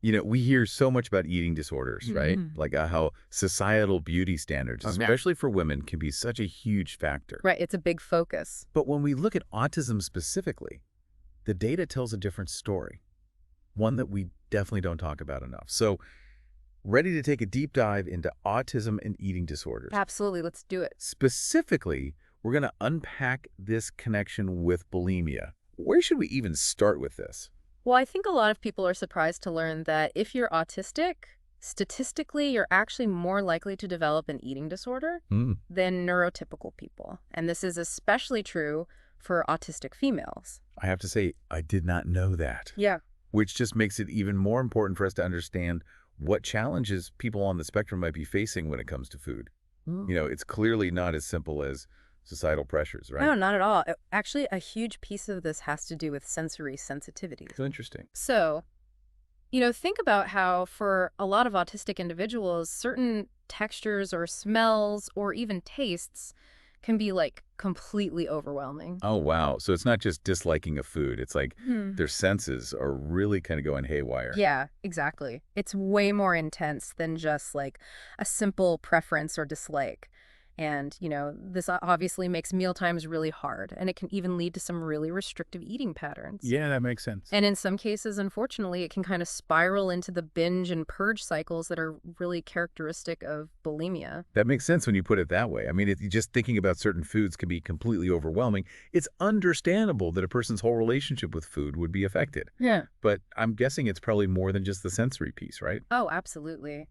We hear so much about eating disorders, right? Mhm. Like how societal beauty standards, Oh, yeah. especially for women, can be such a huge factor. Right, it's a big focus. But when we look at autism specifically, the data tells a different story, one that we definitely don't talk about enough. So, ready to take a deep dive into autism and eating disorders. Absolutely, let's do it. Specifically, we're going to unpack this connection with bulimia. Where should we even start with this? Well, I think a lot of people are surprised to learn that if you're autistic, statistically, you're actually more likely to develop an eating disorder Hmm. than neurotypical people. And this is especially true for autistic females. I have to say, I did not know that, Yeah. which just makes it even more important for us to understand what challenges people on the spectrum might be facing when it comes to food. It's clearly not as simple as societal pressures, right? No, not at all. Actually, a huge piece of this has to do with sensory sensitivities. So interesting. So, think about how for a lot of autistic individuals, certain textures or smells or even tastes can be like completely overwhelming. Oh, wow. So it's not just disliking a food. It's like Hmm. their senses are really kind of going haywire. Yeah, exactly. It's way more intense than just like a simple preference or dislike. And, this obviously makes mealtimes really hard, and it can even lead to some really restrictive eating patterns. Yeah, that makes sense. And in some cases, unfortunately, it can kind of spiral into the binge and purge cycles that are really characteristic of bulimia. That makes sense when you put it that way. I mean, if you just thinking about certain foods can be completely overwhelming. It's understandable that a person's whole relationship with food would be affected. Yeah. But I'm guessing it's probably more than just the sensory piece, right? Oh, absolutely.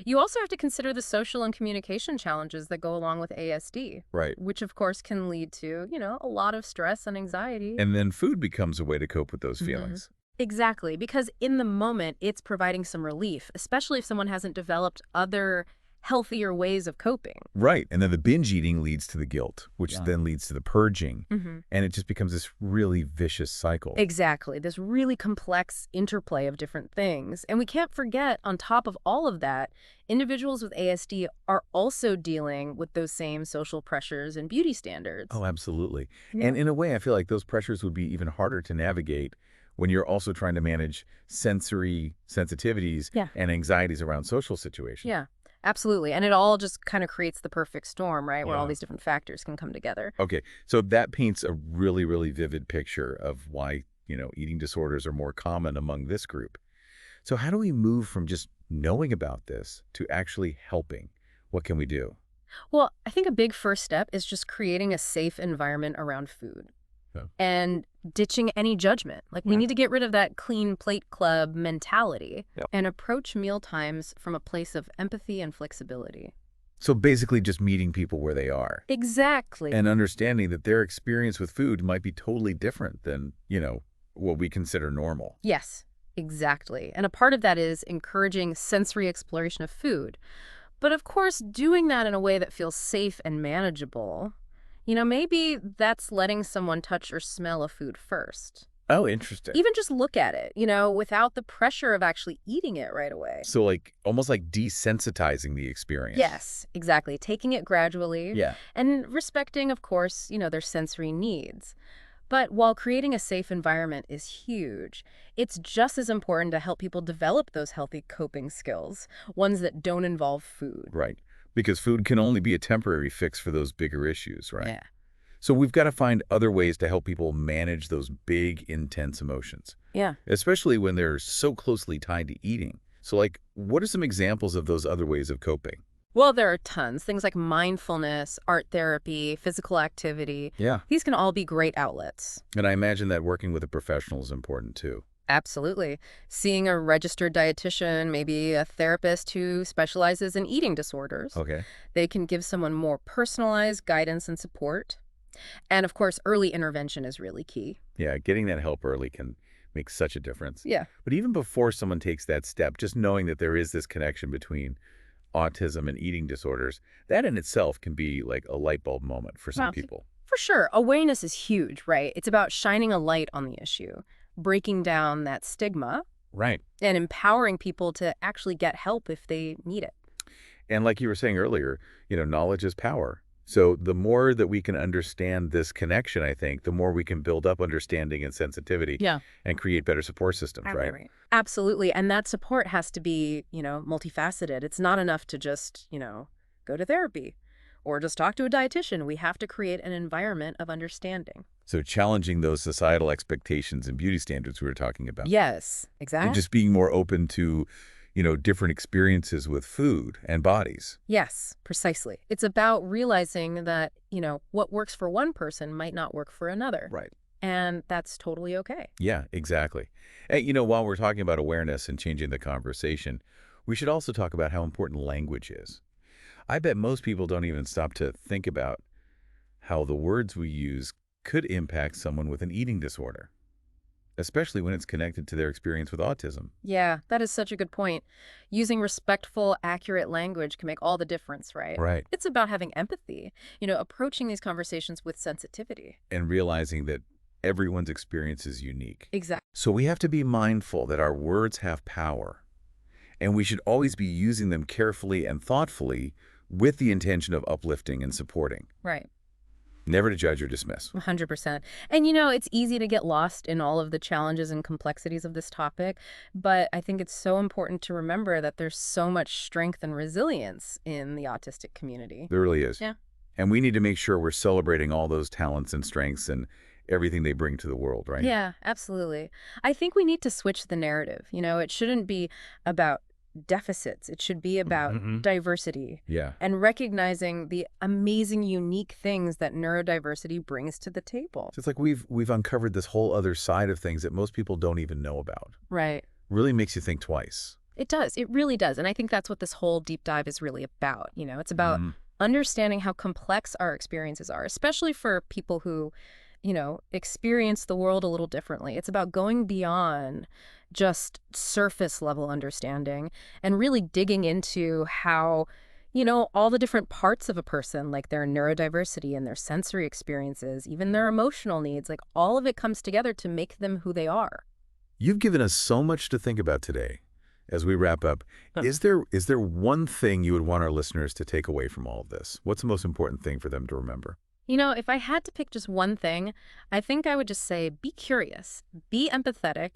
You also have to consider the social and communication challenges that go along with ASD, Right. which of course can lead to, a lot of stress and anxiety. And then food becomes a way to cope with those Mhm. feelings. Exactly, because in the moment, it's providing some relief, especially if someone hasn't developed other healthier ways of coping. Right. And then the binge eating leads to the guilt, which Yeah. then leads to the purging. Mm-hmm. And it just becomes this really vicious cycle. Exactly, this really complex interplay of different things. And we can't forget, on top of all of that, individuals with ASD are also dealing with those same social pressures and beauty standards. Oh, absolutely. Yeah. And in a way, I feel like those pressures would be even harder to navigate when you're also trying to manage sensory sensitivities Yeah. and anxieties around social situations. Yeah, absolutely. And it all just kind of creates the perfect storm, right? Where all Yeah. these different factors can come together. Okay, so that paints a really, really vivid picture of why, eating disorders are more common among this group. So how do we move from just knowing about this to actually helping? What can we do? Well, I think a big first step is just creating a safe environment around food. Yeah. And ditching any judgment. Like, we Yeah. need to get rid of that clean plate club mentality Yep. and approach mealtimes from a place of empathy and flexibility. So basically just meeting people where they are Exactly. and understanding that their experience with food might be totally different than, what we consider normal. Yes, exactly. And a part of that is encouraging sensory exploration of food. But of course, doing that in a way that feels safe and manageable. Maybe that's letting someone touch or smell a food first. Oh, interesting. Even just look at it, without the pressure of actually eating it right away. So almost like desensitizing the experience. Yes, exactly. Taking it gradually. Yeah. And respecting, of course, their sensory needs. But while creating a safe environment is huge, it's just as important to help people develop those healthy coping skills, ones that don't involve food. Right. Because food can only be a temporary fix for those bigger issues, right? Yeah. So we've got to find other ways to help people manage those big, intense emotions, Yeah. especially when they're so closely tied to eating. So what are some examples of those other ways of coping? Well, there are tons. Things like mindfulness, art therapy, physical activity. Yeah. These can all be great outlets. And I imagine that working with a professional is important too. Absolutely. Seeing a registered dietitian, maybe a therapist who specializes in eating disorders. Okay. They can give someone more personalized guidance and support. And of course, early intervention is really key. Yeah, getting that help early can make such a difference. Yeah. But even before someone takes that step, just knowing that there is this connection between autism and eating disorders, that in itself can be like a light bulb moment for some Wow. people. For sure. Awareness is huge, right? It's about shining a light on the issue, breaking down that stigma, Right. and empowering people to actually get help if they need it. And like you were saying earlier, knowledge is power. So the more that we can understand this connection, I think, the more we can build up understanding and sensitivity Yeah. and create better support systems, right? Right. Absolutely. And that support has to be, multifaceted. It's not enough to just, go to therapy or just talk to a dietitian. We have to create an environment of understanding. So challenging those societal expectations and beauty standards we were talking about. Yes, And exactly. just being more open to, different experiences with food and bodies. Yes, precisely. It's about realizing that, what works for one person might not work for another. Right. And that's totally okay. Yeah, exactly. And, while we're talking about awareness and changing the conversation, we should also talk about how important language is. I bet most people don't even stop to think about how the words we use could impact someone with an eating disorder, especially when it's connected to their experience with autism. Yeah, that is such a good point. Using respectful, accurate language can make all the difference, right? Right. It's about having empathy, approaching these conversations with sensitivity. And realizing that everyone's experience is unique. Exactly. So we have to be mindful that our words have power, and we should always be using them carefully and thoughtfully with the intention of uplifting and supporting, Right. never to judge or dismiss. 100%. And it's easy to get lost in all of the challenges and complexities of this topic, but I think it's so important to remember that there's so much strength and resilience in the autistic community. There really is. Yeah. And we need to make sure we're celebrating all those talents and strengths and everything they bring to the world, right? Yeah, absolutely. I think we need to switch the narrative. It shouldn't be about deficits. It should be about diversity Yeah. and recognizing the amazing, unique things that neurodiversity brings to the table. So it's like we've uncovered this whole other side of things that most people don't even know about. Right. Really makes you think twice. It does. It really does. And I think that's what this whole deep dive is really about. It's about understanding how complex our experiences are, especially for people who, experience the world a little differently. It's about going beyond just surface level understanding and really digging into how, all the different parts of a person, like their neurodiversity and their sensory experiences, even their emotional needs, like all of it comes together to make them who they are. You've given us so much to think about today. As we wrap up, Huh. is there one thing you would want our listeners to take away from all of this? What's the most important thing for them to remember? If I had to pick just one thing, I think I would just say be curious, be empathetic,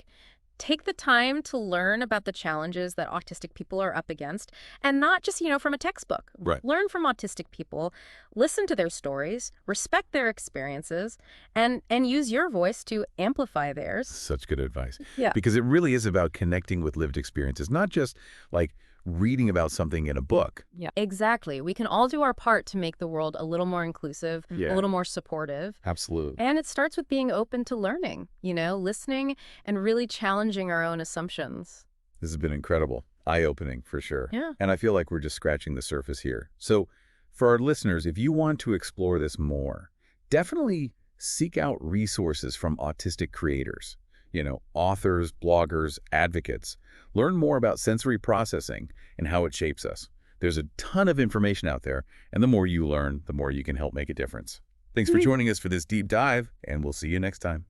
take the time to learn about the challenges that autistic people are up against, and not just, from a textbook. Right. Learn from autistic people, listen to their stories, respect their experiences, and use your voice to amplify theirs. Such good advice. Yeah. Because it really is about connecting with lived experiences, not just like reading about something in a book. Yeah. Exactly. We can all do our part to make the world a little more inclusive, Yeah. a little more supportive. Absolutely. And it starts with being open to learning, listening and really challenging our own assumptions. This has been incredible. Eye-opening for sure. Yeah. And I feel like we're just scratching the surface here. So for our listeners, if you want to explore this more, definitely seek out resources from autistic creators, authors, bloggers, advocates. Learn more about sensory processing and how it shapes us. There's a ton of information out there, and the more you learn, the more you can help make a difference. Thanks for joining us for this deep dive, and we'll see you next time.